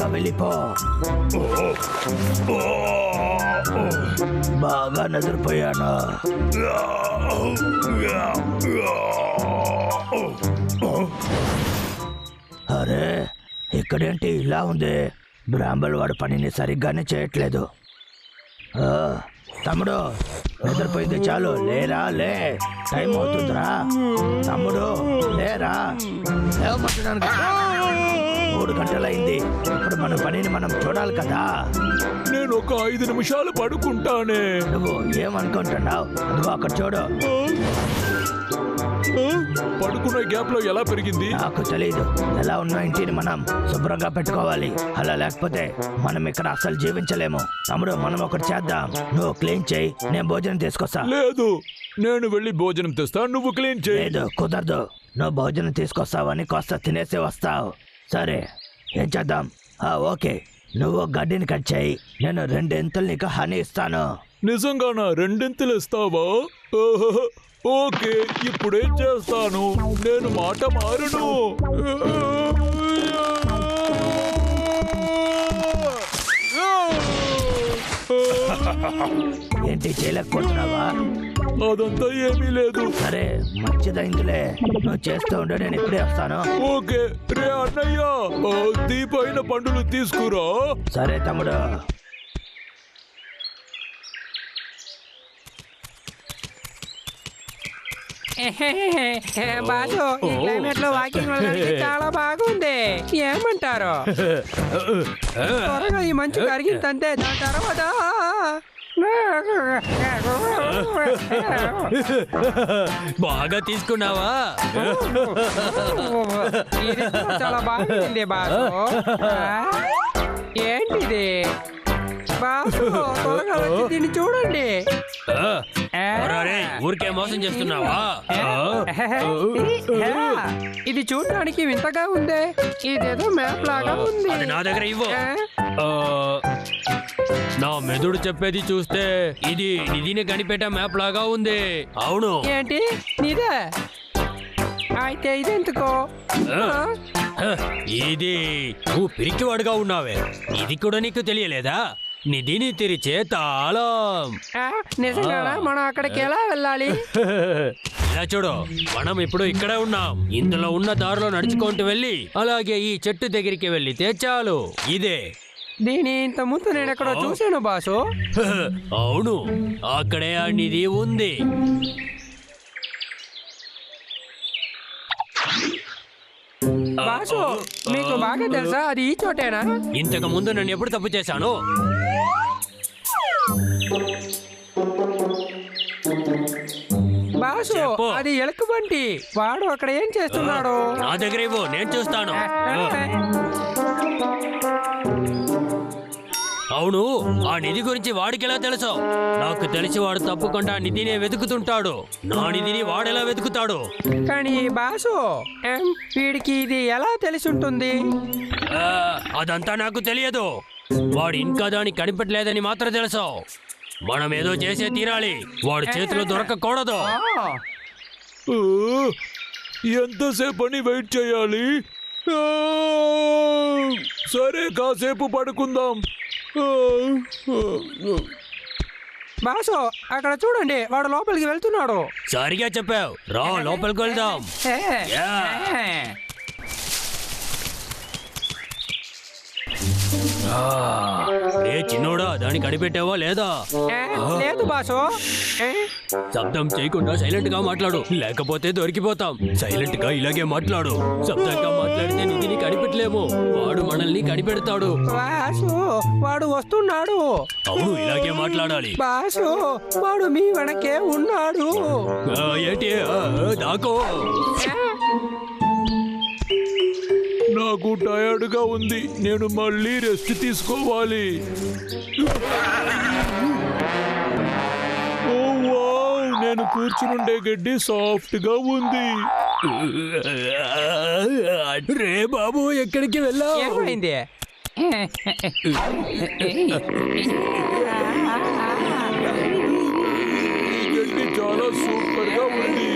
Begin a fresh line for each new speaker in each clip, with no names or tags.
త్వరగా వెళ్ళిపో. బాగా నిద్రపోయాను. అరే ఇక్కడేంటి ఇలా ఉంది? బ్రాంబల్ వాడు పనిని సరిగ్గానే చేయట్లేదు. తమ్ముడు నిద్రపోయింది చాలు, లేరా లే, టైం అవుతుందిరా. తమ్ముడు లేరా, లేవమంటున్నాను కదా. 3 గంటలైంది. ఇప్పుడు మన పనిని మనం చూడాలి కదా.
నేను ఒక 5 నిమిషాలు పడుకుంటానే.
నువ్వు ఏమనుకుంటున్నావు? నువ్వు అక్కడ చూడు.
పడుకున్న గ్యాప్ లో ఎలా పెరిగింది?
నాకు తెలీదు. ఎలా ఉన్న ఇంటిని మనం శుభ్రంగా పెట్టుకోవాలి. అలా లేకపోతే మనం ఇక్కడ అసలు జీవించలేము. తమ్ముడు మనం ఒకటి చేద్దాం. నువ్వు క్లీన్ చేయి, నేను భోజనం తీసుకొస్తా.
లేదు, నేను వెళ్ళి భోజనం తెస్తా, నువ్వు క్లీన్ చేయి.
లేదు కుదరదు. నువ్వు భోజనం తీసుకొస్తావని కాస్త తినేసి వస్తావు. సరే ఏం చేద్దాం? ఓకే, నువ్వు గడ్డిని కట్ చేయి, నేను 2 ఇంతలు నీకు హనీ ఇస్తాను.
నిజంగానా? 2 ఇంతలు ఇస్తావా? ఓకే, ఇప్పుడే చేస్తాను. నేను మాట మారను.
ఏంటి చేయలేకపోతున్నావా?
అదంతా ఏమీ లేదు.
సరే మంచిదైందిలే, నువ్వు చేస్తూ ఉండు, నేను ఇప్పుడే వస్తాను.
ఓకే రే అన్నయ్య, దీపైన పండులు తీసుకురా.
సరే తమ్ముడు.
బాసు, ఈ క్లైమేట్ లో వాకింగ్ వెళ్ళడానికి చాలా బాగుంది. ఏమంటారు? త్వరగా ఈ మంచు కరిగిందంటే దాని తర్వాత
బాగా తీసుకున్నావా?
ఇది చాలా బాగుంది బాసు. ఏంటిది బాసు? త్వరగా వచ్చి దీన్ని చూడండి.
ఊరికే మోసం చేస్తున్నావా?
ఇది చూడడానికి వింతగా ఉంది. ఇదేదో మ్యాప్ లాగా ఉంది.
అది నా దగ్గర ఇవ్వు. నా మెదడు చెప్పేది చూస్తే ఇది నిధిని కనిపెట్టే మ్యాప్ లాగా ఉంది. అవును.
ఏంటి నిదే? అయితే ఇదెందుకో?
ఇది నువ్వు పిరికివాడుగా ఉన్నావే. ఇది కూడా నీకు తెలియలేదా? నిధిని తెరిచే తాళం.
నిజంగానా? మనం అక్కడికి ఎలా వెళ్ళాలి?
ఇలా చూడు, మనం ఇప్పుడు ఇక్కడే ఉన్నాం. ఇందులో ఉన్న దారిలో నడుచుకుంటూ వెళ్ళి అలాగే ఈ చెట్టు దగ్గరికి వెళ్ళితే చాలు. ఇదే.
దీని ఇంత ముందు నేను ఎక్కడో చూశాను బాసు.
అవును, అక్కడే ఆ నిధి ఉంది.
బాసు, మీకు బాగా తెలుసా అది ఈ చోటేనా?
ఇంతకు ముందు నేను ఎప్పుడు తప్పు చేశాను?
బాసు, అది ఎలుకబంటి. వాడు అక్కడ ఏం చేస్తున్నాడు?
నా దగ్గర ఇవ్వు, నేను చూస్తాను. అవును, ఆ నిధి గురించి వాడికి ఎలా తెలుసు? నాకు తెలిసి వాడు తప్పకుండా నిధినే వెతుకుతుంటాడు. నా నిధిని వాడెలా వెతుకుతాడు?
కానీ బాసు, వీడికి ఇది ఎలా తెలిసి ఉంటుంది?
అదంతా నాకు తెలియదు. వాడు ఇంకా దాన్ని కనిపెట్టలేదని మాత్రం తెలుసు. మనం ఏదో చేసే తీరాలి. వాడి చేతిలో దొరకకూడదు.
ఎంతసేపు అని వెయిట్ చేయాలి? సరే, కాసేపు పడుకుందాం.
బాసు, అక్కడ చూడండి, వాడు లోపలికి వెళ్తున్నాడు.
సరిగా చెప్పావు. రా లోపలికి వెళ్దాం. రే చిన్నోడా, దాన్ని కనిపెట్టావా లేదా?
లేదు బాసు.
శబ్దం చేయకుండా సైలెంట్ గా మాట్లాడు, లేకపోతే దొరికిపోతాం. సైలెంట్ గా ఇలాగే మాట్లాడు. శబ్దంగా మాట్లాడితే నిధిని కనిపెట్టలేము. వాడు మనల్ని కనిపెడతాడు.
బాసు, వాడు వస్తున్నాడు.
అవును, ఇలాగే మాట్లాడాలి.
బాసు, వాడు మీ వెనకే ఉన్నాడు.
ఏంటి? దాకో.
నాకు టయర్డ్ గా ఉంది. నేను మళ్ళీ రెస్ట్ తీసుకోవాలి. ఓ వావ్, నేను కూర్చునుండే గడ్డి సాఫ్ట్ గా ఉంది.
రే బాబు, ఎక్కడికి వెళ్ళావు?
ఏమైంది?
ఈ గడ్డి చాలా సూపర్ గా ఉంది.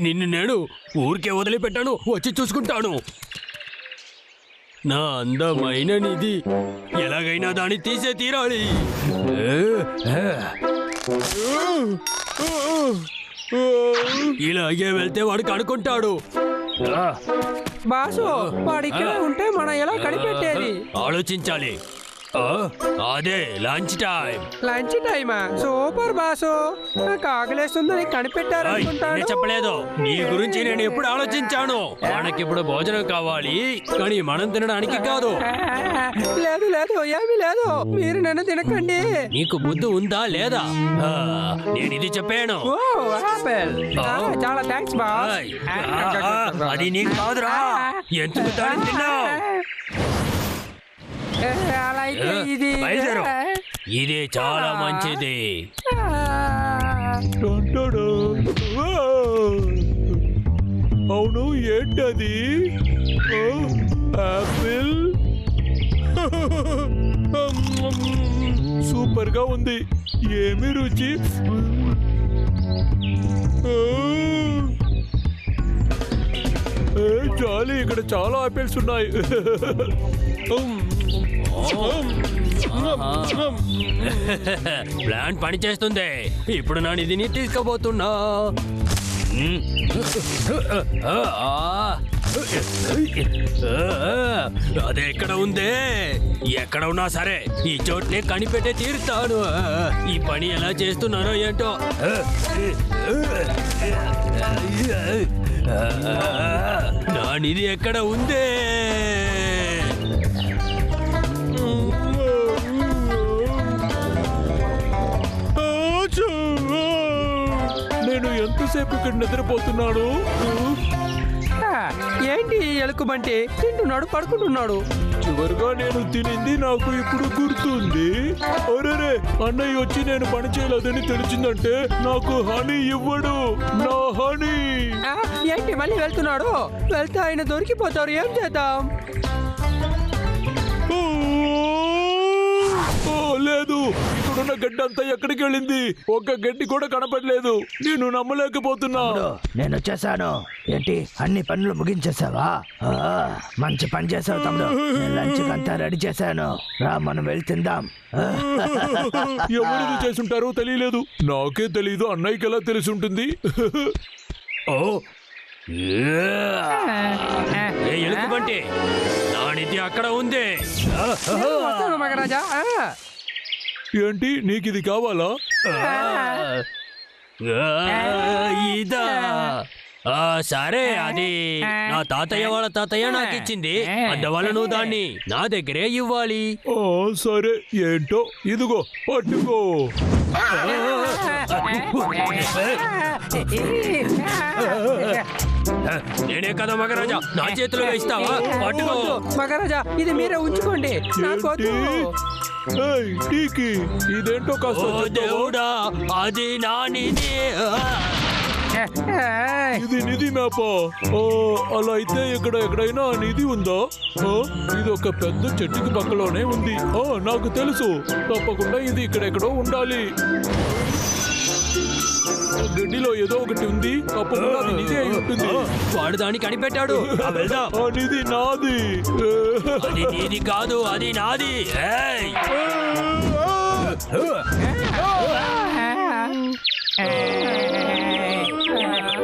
నిన్ను నేను ఊరికే వదిలిపెట్టాను, వచ్చి చూసుకుంటాను. నా అందమైన నిధి ఎలాగైనా దాన్ని తీసే తీరాలి. ఇలాగే వెళ్తే వాడు కనుక్కుంటాడు.
బాసు వాడు ఇక్కడ ఉంటే మనం ఎలా కనిపెట్టేది?
ఆలోచించాలి. అదే లంచ్ టైం.
లంచ్ టైమా? సూపర్ బాసు, నాకు ఆకలేస్తుందని కనిపెట్టారు అనుకుంటాను.
చెప్పలేదు, నీ గురించి నేను ఎప్పుడు ఆలోచించాను. మనకిప్పుడు భోజనం కావాలి, కానీ మనం తినడానికి కాదు.
లేదు లేదు, ఏమీ లేదు, మీరు నన్ను తినకండి.
నీకు బుద్ధి ఉందా లేదా? నేను ఇది చెప్పాను.
ఓ ఆపిల్, చాలా థ్యాంక్స్ బాస్.
అది నీకు కాదురా, ఎందుకు దాన్ని తిన్నావు?
అలా అయితే ఇది
బయలుదేరు. ఇది చాలా మంచిది.
టంటడా. అవును, ఏంటది? ఆపిల్. సూపర్ గా ఉంది. ఏమి రుచి! చాలు, ఇక్కడ చాలా ఆపిల్స్ ఉన్నాయి.
ప్లాన్ పని చేస్తుంది. ఇప్పుడు నా నిధిని తీసుకోబోతున్నా. అదే ఎక్కడ ఉందే? ఎక్కడ ఉన్నా సరే ఈ చోట్నే కనిపెట్టే తీరుతాను. ఈ పని ఎలా చేస్తున్నానో ఏంటో. నా నిధి ఎక్కడ ఉందే?
నేను ఎంతసేపు ఇక్కడ నిద్రపోతున్నాను?
ఏంటి ఎలుకబంటి తింటున్నాడు, పడుకుంటున్నాడు.
చివరిగా నేను తినింది నాకు ఇప్పుడు గుర్తుంది. అరేరే, అన్నయ్య వచ్చి నేను పని చేయలేదని తెలిసిందంటే నాకు హనీ ఇవ్వడు. నా హనీ.
ఏంటి మళ్ళీ వెళ్తున్నాడు? వెళ్తే ఆయన దొరికిపోతారు, ఏం చేద్దాం?
లేదు, ఇక్కడున్న గడ్డి అంతా ఎక్కడికి వెళ్ళింది? ఒక్క గడ్డి కూడా కనపడలేదు. నేను నమ్మలేకపోతున్నా.
నేను వచ్చేసాను. ఏంటి, అన్ని పనులు ముగించేసావా? మంచి పని చేసావు తమ్ముడు. నేను లంచ్ అంతా రెడీ చేశాను. రా, మనం వెళ్ళి తిందాం.
ఎవరు చేసుంటారో తెలియలేదు. నాకే తెలీదు, అన్నయ్యకి ఎలా తెలిసి ఉంటుంది?
ఎలుకబంటి, నా నిధి అక్కడ ఉంది.
వస్తాను మగరాజా.
ఏంటి, నీకు ఇది కావాలా?
ఇదా? సరే, అది నా తాతయ్య వాళ్ళ తాతయ్య నాకు ఇచ్చింది. అందువల్ల నువ్వు దాన్ని నా దగ్గరే ఇవ్వాలి.
సరే, ఏంటో ఇదిగో పట్టుకో.
నేనే కదా మగరాజా, నా చేతిలో ఇస్తావా? పట్టుకో.
మగరాజా, ఇది మీరే ఉంచుకోండి, నాకొద్దు.
టీకి ఇదేంటో కాస్త
దేవుడా, అది నా నిధి.
ఇది నిధి మ్యాపా? అలా అయితే ఇక్కడ ఎక్కడైనా నిధి ఉందా? ఇది ఒక పెద్ద చెట్టుకి పక్కలోనే ఉంది. నాకు తెలుసు, తప్పకుండా ఇది ఇక్కడెక్కడో ఉండాలి. గడ్డిలో ఏదో ఒకటి ఉంది, తప్పకుండా అది నిధి అయి ఉంటుంది.
వాడు దాన్ని కనిపెట్టాడు.
ఆ నిధి నాది.
అది నీది కాదు, అది నాది.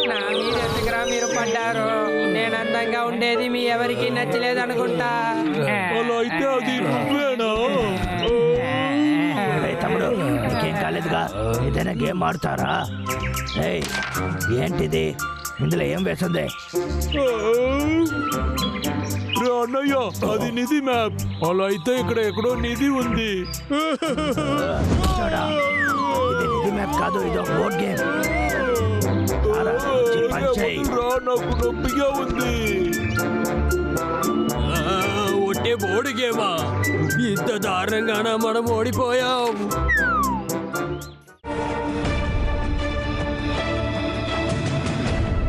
నా మీద ఎందుకురా మీరు పడ్డారు? నేను అందంగా ఉండేది మీ ఎవరికి నచ్చలేదు అనుకుంటా.
అలా అయితే అది నువ్వేనా?
తమ్ముడు, ఇంకేం కాలేదుగా, ఏదైనా గేమ్ ఆడతారా? ఏంటిది, ఇందులో ఏం వేస్తుంది?
అన్నయ్య, అది నిధి మ్యాప్. అలా అయితే ఇక్కడ ఎక్కడో నిధి ఉంది.
చూడా, ఇది నిధి మ్యాప్ కాదు, ఇది ఒక బోర్డ్ గేమ్.
నాకు నొప్పిగా ఉంది.
ఒట్టే బోర్డు గేమా? ఇంత దారుణంగానా మనం ఓడిపోయాం?